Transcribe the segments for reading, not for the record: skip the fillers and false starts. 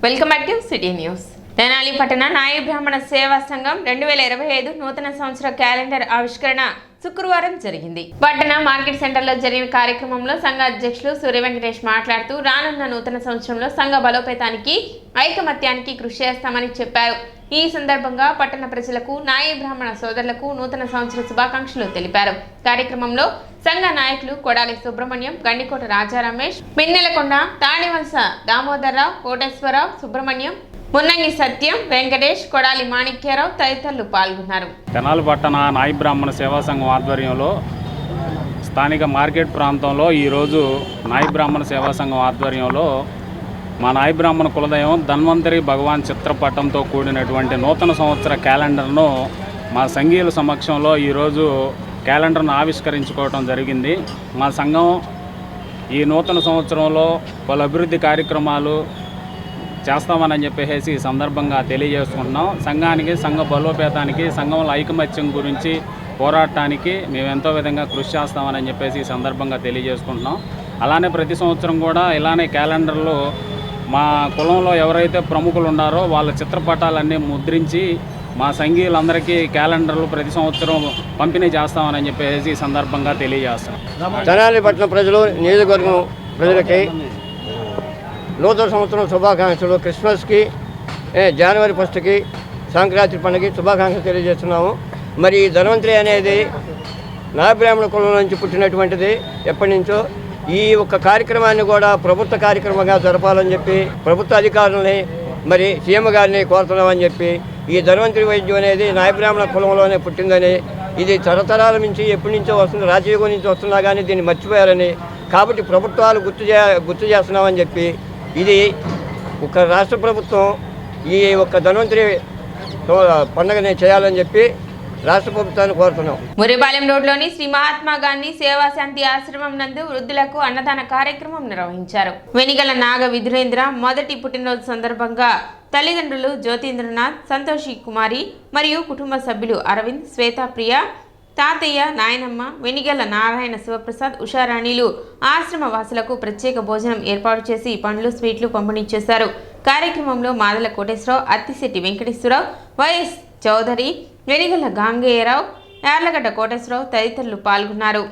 Welcome back to city news. Tenali పట్టణ నాయ బ్రాహ్మణ సేవా సంఘం 2025 నూతన సంవత్సర క్యాలెండర్ ఆవిష్కరణ శుక్రవారం జరిగింది. పట్టణ మార్కెట్ సెంటర్లో జరిగిన కార్యక్రమంలో సంఘ అధ్యక్షులు సూర్య వెంకటేష్ మాట్లాడుతూ రానున్న నూతన సంవత్సరంలో సంఘ బలోపేతానికి ఐకమత్యానికి కృషి చేస్తామని చెప్పారు. ఈ సందర్భంగా పట్టణ ప్రజలకు నాయ బ్రాహ్మణ సోదరులకు నూతన సంవత్సర శుభాకాంక్షలు తెలిపారు. కార్యక్రమంలో సంఘ నాయకులు కొడాలి సుబ్రహ్మణ్యం, గండికోట రాజా రమేష్, మిన్నెలకొండ, తాడివలస దామోదర్రావు, కోటేశ్వరరావు, సుబ్రహ్మణ్యం, మున్నంగి సత్యం, వెంకటేష్, కొడాలి మాణిక్యరావు తదితరులు పాల్గొన్నారు. తెనాలి పట్టణ నాయ బ్రాహ్మణ సేవా సంఘం ఆధ్వర్యంలో స్థానిక మార్కెట్ ప్రాంతంలో ఈరోజు నాయ బ్రాహ్మణ సేవా సంఘం ఆధ్వర్యంలో మా నాయ బ్రాహ్మణ కులదైవం ధన్వంతరి భగవాన్ చిత్రపటంతో కూడినటువంటి నూతన సంవత్సర క్యాలెండర్ను మా సంఘీయుల సమక్షంలో ఈరోజు క్యాలెండర్ను ఆవిష్కరించుకోవడం జరిగింది. మా సంఘం ఈ నూతన సంవత్సరంలో పలు అభివృద్ధి కార్యక్రమాలు చేస్తామని చెప్పేసి ఈ సందర్భంగా తెలియజేసుకుంటున్నాం. సంఘానికి, సంఘ బలోపేతానికి, సంఘంలో ఐకమత్యం గురించి పోరాటానికి మేము ఎంతో విధంగా కృషి చేస్తామని చెప్పేసి ఈ సందర్భంగా తెలియజేసుకుంటున్నాం. అలానే ప్రతి సంవత్సరం కూడా ఇలానే క్యాలెండర్లో మా కులంలో ఎవరైతే ప్రముఖులు ఉన్నారో వాళ్ళ చిత్రపటాలన్నీ ముద్రించి మా సంఘీయులందరికీ క్యాలెండర్లు ప్రతి సంవత్సరం పంపిణీ చేస్తామని చెప్పేసి ఈ సందర్భంగా తెలియజేస్తాం. తెనాలి పట్టణ ప్రజలు, నియోజకవర్గం ప్రజలకి నూతన సంవత్సరం శుభాకాంక్షలు. క్రిస్మస్కి, జనవరి 1కి, సంక్రాంతి పండుగకి శుభాకాంక్షలు తెలియజేస్తున్నాము. మరి ఈ ధన్వంతరి అనేది నాయ బ్రాహ్మణ కులం నుంచి పుట్టినటువంటిది. ఎప్పటి నుంచో ఈ ఒక్క కార్యక్రమాన్ని కూడా ప్రభుత్వ కార్యక్రమంగా జరపాలని చెప్పి ప్రభుత్వ అధికారులని మరి సీఎం గారిని కోరుతున్నామని చెప్పి, ఈ ధన్వంతరి వైద్యం అనేది నాయ బ్రాహ్మణ కులంలోనే పుట్టిందని, ఇది తరతరాల నుంచి ఎప్పటి నుంచో వస్తుంది, రాజయోగం నుంచి వస్తున్నా కానీ దీన్ని మర్చిపోయారని, కాబట్టి ప్రభుత్వాలు గుర్తు చేస్తున్నామని చెప్పి, ఇది ఒక రాష్ట్ర ప్రభుత్వం ఈ ఒక్క ధన్వంతరి పండుగని చేయాలని చెప్పి రాష్ట్ర ప్రభుత్వాన్ని కోరుతున్నాం. మురిపాలెం రోడ్లోని శ్రీ మహాత్మా గాంధీ సేవా శాంతి ఆశ్రమం నందు వృద్ధులకు అన్నదాన కార్యక్రమం నిర్వహించారు. వెనిగల నాగ విధురేంద్ర మొదటి పుట్టినరోజు సందర్భంగా తల్లిదండ్రులు జ్యోతీంద్రనాథ్, సంతోషి కుమారి మరియు కుటుంబ సభ్యులు అరవింద్, శ్వేతాప్రియ, తాతయ్య, నాయనమ్మ, వెనిగల నారాయణ శివప్రసాద్, ఉషారాణిలు ఆశ్రమ వాసులకు ప్రత్యేక భోజనం ఏర్పాటు చేసి పండ్లు, స్వీట్లు పంపిణీ చేశారు. కార్యక్రమంలో మాదల కోటేశ్వరరావు, అత్తిశెట్టి వెంకటేశ్వరరావు, వైఎస్ చౌదరి, వెనిగల గాంగేయరావు, యార్లగడ్డ కోటేశ్వరరావు తదితరులు పాల్గొన్నారు.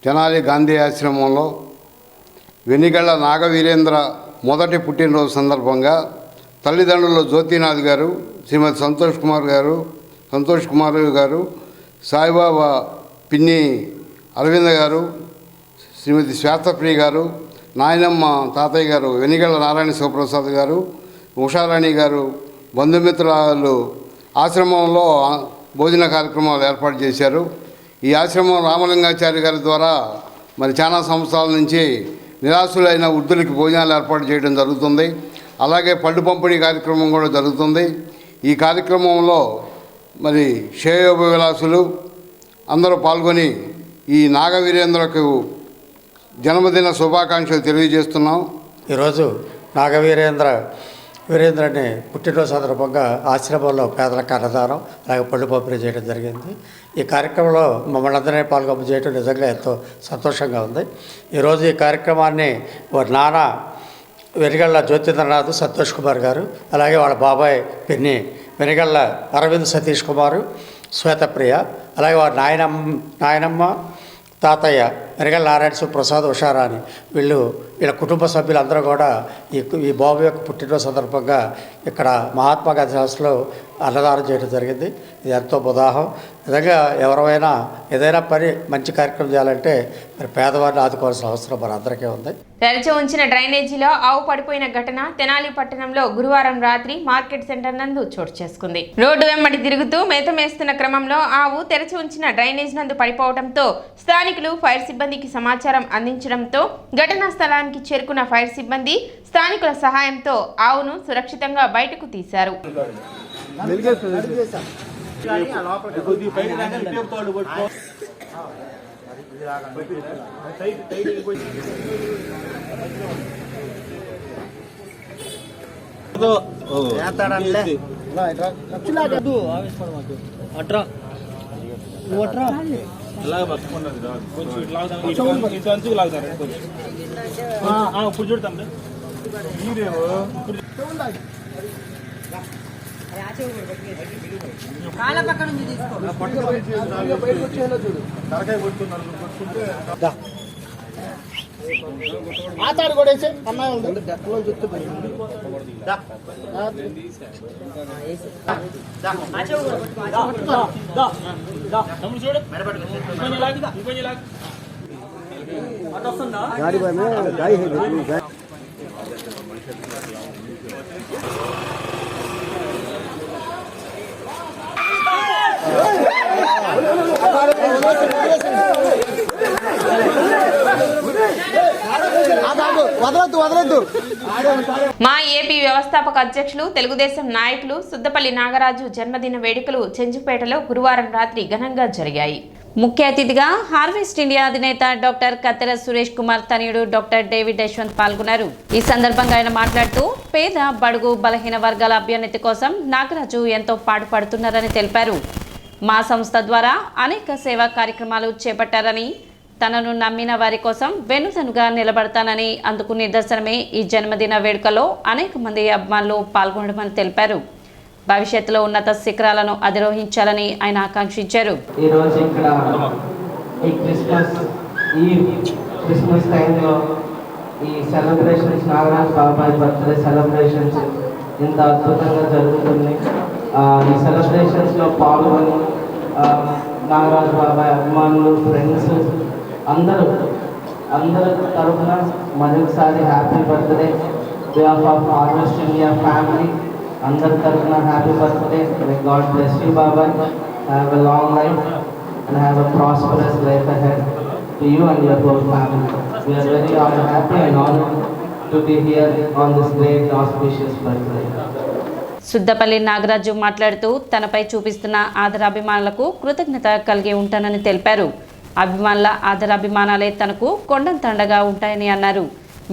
తెనాలి గాంధీ ఆశ్రమంలో వెనిగళ్ల నాగవీరేంద్ర మొదటి పుట్టినరోజు సందర్భంగా తల్లిదండ్రులు జ్యోతినాథ్ గారు, శ్రీమతి సంతోష్ కుమార్ గారు, సాయిబాబా పిన్ని అరవింద్ గారు, శ్రీమతి శ్వేతప్రియ గారు, నాయనమ్మ, తాతయ్య గారు, వెనిగళ్ల నారాయణ శివప్రసాద్ గారు, ఉషారాణి గారు, బంధుమిత్రులు ఆశ్రమంలో భోజన కార్యక్రమాలు ఏర్పాటు చేశారు. ఈ ఆశ్రమం రామలింగాచారి గారి ద్వారా మరి చాలా సంవత్సరాల నుంచి నిరాశులైన వృద్ధులకి భోజనాలు ఏర్పాటు చేయడం జరుగుతుంది. అలాగే పళ్ళు పంపిణీ కార్యక్రమం కూడా జరుగుతుంది. ఈ కార్యక్రమంలో మరి శ్రేయోభిలాషులు అందరూ పాల్గొని ఈ నాగవీరేంద్రకు జన్మదిన శుభాకాంక్షలు తెలియజేస్తున్నాం. ఈరోజు వీరేంద్రని పుట్టినరోజు సందర్భంగా ఆశ్రమంలో పేదలకు అన్నదానం అలాగే పళ్ళు పంపిణీ చేయడం జరిగింది. ఈ కార్యక్రమంలో మమ్మల్ని అందరినీ పాల్గొన చేయడం నిజంగా ఎంతో సంతోషంగా ఉంది. ఈరోజు ఈ కార్యక్రమాన్ని వారి నాన్న వెనిగళ్ల జ్యోతీంద్రనాథ్, సంతోష్ కుమార్ గారు, అలాగే వాళ్ళ బాబాయ్ పిన్ని వెనిగళ్ల అరవింద్ సతీష్ కుమారు, శ్వేతప్రియ, అలాగే వారి నాయనమ్మ, తాతయ్య వెనిగళ్ల నారాయణ శివప్రసాద్, ఉషారాణి వీళ్ళ కుటుంబ సభ్యులందరూ కూడా ఈ బాబు యొక్క పుట్టినరోజు సందర్భంగా ఇక్కడ మహాత్మా గాంధీ హాస్టల్లో అన్నదానం చేయడం జరిగింది. ఇది ఎంతో ఉదాహరణ. నిజంగా ఎవరైనా ఏదైనా మంచి కార్యక్రమం చేయాలంటే మరి పేదవారిని ఆదుకోవాల్సిన అవసరం మన అందరికీ ఉంది. తెరచి ఉంచిన డ్రైనేజీలో ఆవు పడిపోయిన ఘటన తెనాలి పట్టణంలో గురువారం రాత్రి మార్కెట్ సెంటర్ నందు చోటు చేసుకుంది. రోడ్డు వెంబడి తిరుగుతూ మేత మేస్తున్న క్రమంలో ఆవు తెరచి ఉంచిన డ్రైనేజ్ నందు పడిపోవడంతో స్థానికులు ఫైర్ సిబ్బందికి సమాచారం అందించడంతో ఘటనా స్థలానికి చేరుకున్న ఫైర్ సిబ్బంది స్థానికుల సహాయంతో ఆవును సురక్షితంగా బయటకు తీశారు. ఇప్పుడు చూడతాం ఆతాడు కొడేసి అమ్మాయి ఉంది చుట్టూ गाड़ी में गाय है गाय మా ఏపీ వ్యవస్థాపక అధ్యక్షులు తెలుగుదేశం నాయకులు సుద్దపల్లి నాగరాజు జన్మదిన వేడుకలు చెంచుపేటలో గురువారం రాత్రి ఘనంగా జరిగాయి. ముఖ్య అతిథిగా హార్వెస్ట్ ఇండియా అధినేత డాక్టర్ కత్తెర సురేష్ కుమార్ తనయుడు డాక్టర్ డేవిడ్ యశ్వంత్ పాల్గొన్నారు. ఈ సందర్భంగా ఆయన మాట్లాడుతూ పేద బడుగు బలహీన వర్గాల అభ్యున్నతి కోసం నాగరాజు ఎంతో పాటుపడుతున్నారని తెలిపారు. మా సంస్థ ద్వారా అనేక సేవా కార్యక్రమాలు చేపట్టారని, తనను నమ్మిన వారి కోసం వెన్నుదన్నుగా నిలబడతానని, అందుకు నిదర్శనమే ఈ జన్మదిన వేడుకలో అనేక మంది అభిమానులు పాల్గొనడమని తెలిపారు. భవిష్యత్తులో ఉన్నత శిఖరాలను అధిరోహించాలని ఆయన ఆకాంక్షించారు. ఈరోజు ఇక్కడ ఈ క్రిస్మస్ టైంలో ఈ సెలబ్రేషన్స్, నాగరాజ్ బాబాయ్ బర్త్డే సెలబ్రేషన్స్ ఇంత అద్భుతంగా జరుగుతుంది. ఈ సెలబ్రేషన్స్లో పాల్గొని నాగరాజ్ బాబాయ్ అభిమానులు, ఫ్రెండ్స్ అందరూ తరఫున మరొకసారి happy birthday behalf of Harvest India family అందరి తరఫున happy birthday. May God bless you బాబాయ్, have a long life and have a prosperous life ahead to you and your whole family. We are very happy and honored to be here on this great auspicious birthday. Suddapalli Nagaraju మాట్లాడుతూ తనపై చూపిస్తున్న ఆదరాభిమానులకు కృతజ్ఞత కలిగి ఉంటానని తెలిపారు. అభిమానుల ఆదరాభిమానాలే తనకు కొండంతండగా ఉంటాయని అన్నారు.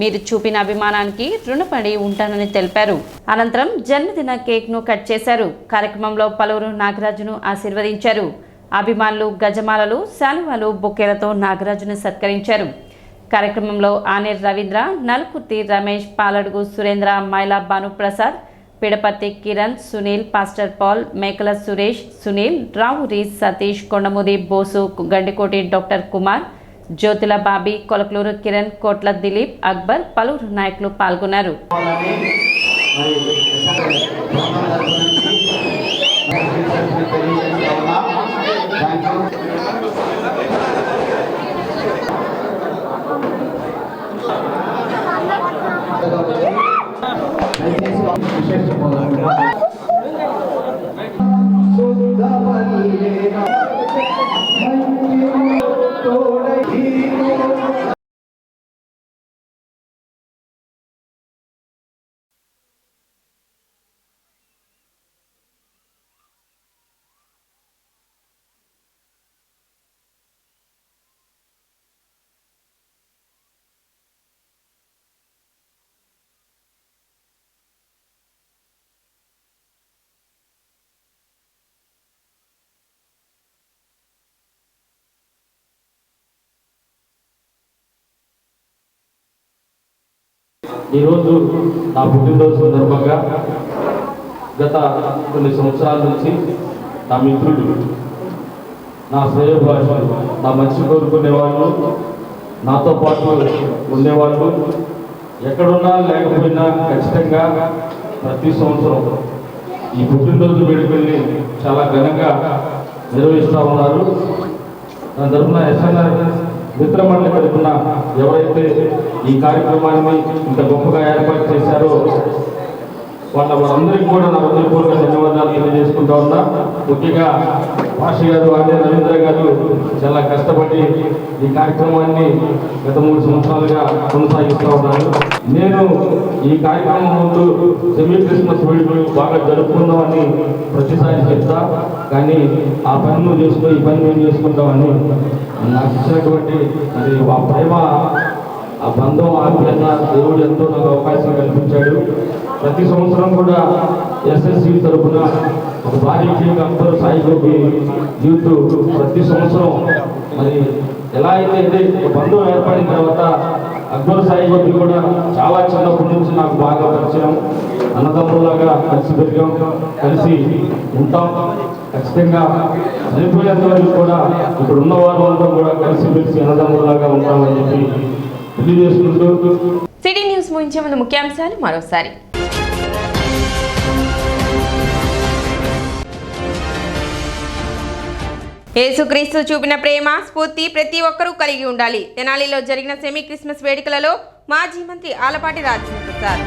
మీరు చూపిన అభిమానానికి రుణపడి ఉంటానని తెలిపారు. అనంతరం జన్మదిన కేక్ను కట్ చేశారు. కార్యక్రమంలో పలువురు నాగరాజును ఆశీర్వదించారు. అభిమానులు గజమాలలు, శాలువాలు, బొకేలతో నాగరాజును సత్కరించారు. కార్యక్రమంలో ఆనేర్ రవీంద్ర, నలుకుర్తి రమేష్, పాలడుగు సురేంద్ర, మైలా భానుప్రసాద్, పిడపర్తి కిరణ్, సునీల్, పాస్టర్ పాల్, మేకల సురేష్, సునీల్, రావురి సతీష్, కొండముది బోసు, గండికోటి డాక్టర్ కుమార్, జ్యోతుల బాబీ, కొలకలూరు కిరణ్, కోట్ల దిలీప్, అక్బర్, పలువురు నాయకులు పాల్గొన్నారు. ఈరోజు నా పుట్టినరోజు సందర్భంగా గత కొన్ని సంవత్సరాల నుంచి నా మిత్రులు, నా శ్రేయోభిలాషులు, నా మంచి కోరుకునేవాళ్ళు, నాతో పాటు ఉండేవాళ్ళు, ఎక్కడున్నా లేకపోయినా ఖచ్చితంగా ప్రతి సంవత్సరం ఈ పుట్టినరోజు వేడుకల్ని చాలా ఘనంగా నిర్వహిస్తూ ఉన్నారు. దాని తరఫున ఎస్ఎన్ఆర్ మిత్రమండలి తరఫున ఎవరైతే ఈ కార్యక్రమాన్ని ఇంత గొప్పగా ఏర్పాటు చేశారో వాళ్ళందరికీ కూడా నా హృదయపూర్వక ధన్యవాదాలు తెలియజేసుకుంటా ఉన్నా. ముఖ్యంగా పాషి గారు, ఆర్య రవీంద్ర గారు చాలా కష్టపడి ఈ కార్యక్రమాన్ని గత 3 సంవత్సరాలుగా కొనసాగిస్తూ ఉన్నారు. నేను ఈ కార్యక్రమం ముందు సెమీ క్రిస్మస్ వేడుకలు బాగా జరుపుకుందామని ప్రతిసారి చెప్తా, కానీ ఆ పని నువ్వు చేసుకో, ఈ పని మేము చేసుకుంటామని నాకు ఇచ్చినటువంటి అది ఆ ప్రేమ, ఆ బంధం, ఆప్యాయత దేవుడు ఎంతో నాకు అవకాశం కల్పించాడు. ప్రతి సంవత్సరం కూడా ఎస్ఎస్సి తరఫున ఒక భారీ కేక్ అక్బర్ సాయిగోపి యూత్ ప్రతి సంవత్సరం మరి ఎలా అయితే ఒక బంధువు ఏర్పడిన తర్వాత అక్బర్ సాయిగోపి కూడా చాలా చిన్నప్పటి నుంచి నాకు బాగా పరిచయం, అన్నదమ్ములాగా కలిసి పెరిగాం, కలిసి ఉంటాం. ఖచ్చితంగా చనిపోయేంత వరకు కూడా ఇప్పుడు ఉన్న వారు కూడా కలిసి మెలిసి అన్నదమ్ములాగా ఉంటామని చెప్పి తెలియజేసుకుంటూ సిటీ న్యూస్ ముగించే ముందు ముఖ్యాంశాలు మరోసారి. యేసుక్రీస్తు చూపిన ప్రేమ స్ఫూర్తి ప్రతి ఒక్కరూ కలిగి ఉండాలి. తెనాలిలో జరిగిన సెమీ క్రిస్మస్ వేడుకలలో మాజీ మంత్రి ఆలపాటి రాజేంద్ర ప్రసాద్.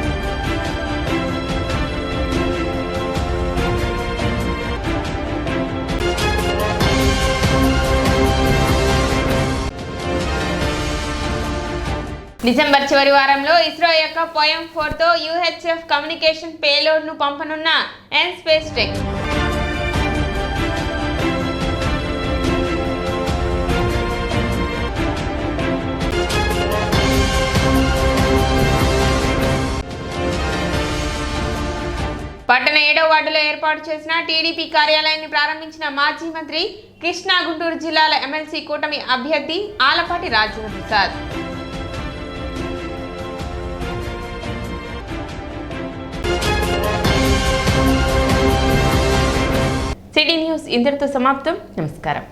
డిసెంబర్ చివరి వారంలో ఇస్రో యొక్క పోయం 4తో UHF కమ్యూనికేషన్ పేలోడ్ను పంపనున్న ఎన్ స్పేస్ టెక్. పట్టణ 7వ వార్డులో ఏర్పాటు చేసిన టీడీపీ కార్యాలయాన్ని ప్రారంభించిన మాజీ మంత్రి కృష్ణా గుంటూరు జిల్లాల ఎమ్మెల్సీ కూటమి అభ్యర్థి ఆలపాటి రాజేంద్ర ప్రసాద్. సిటీ న్యూస్ ఇంతటితో సమాప్తం. నమస్కారం.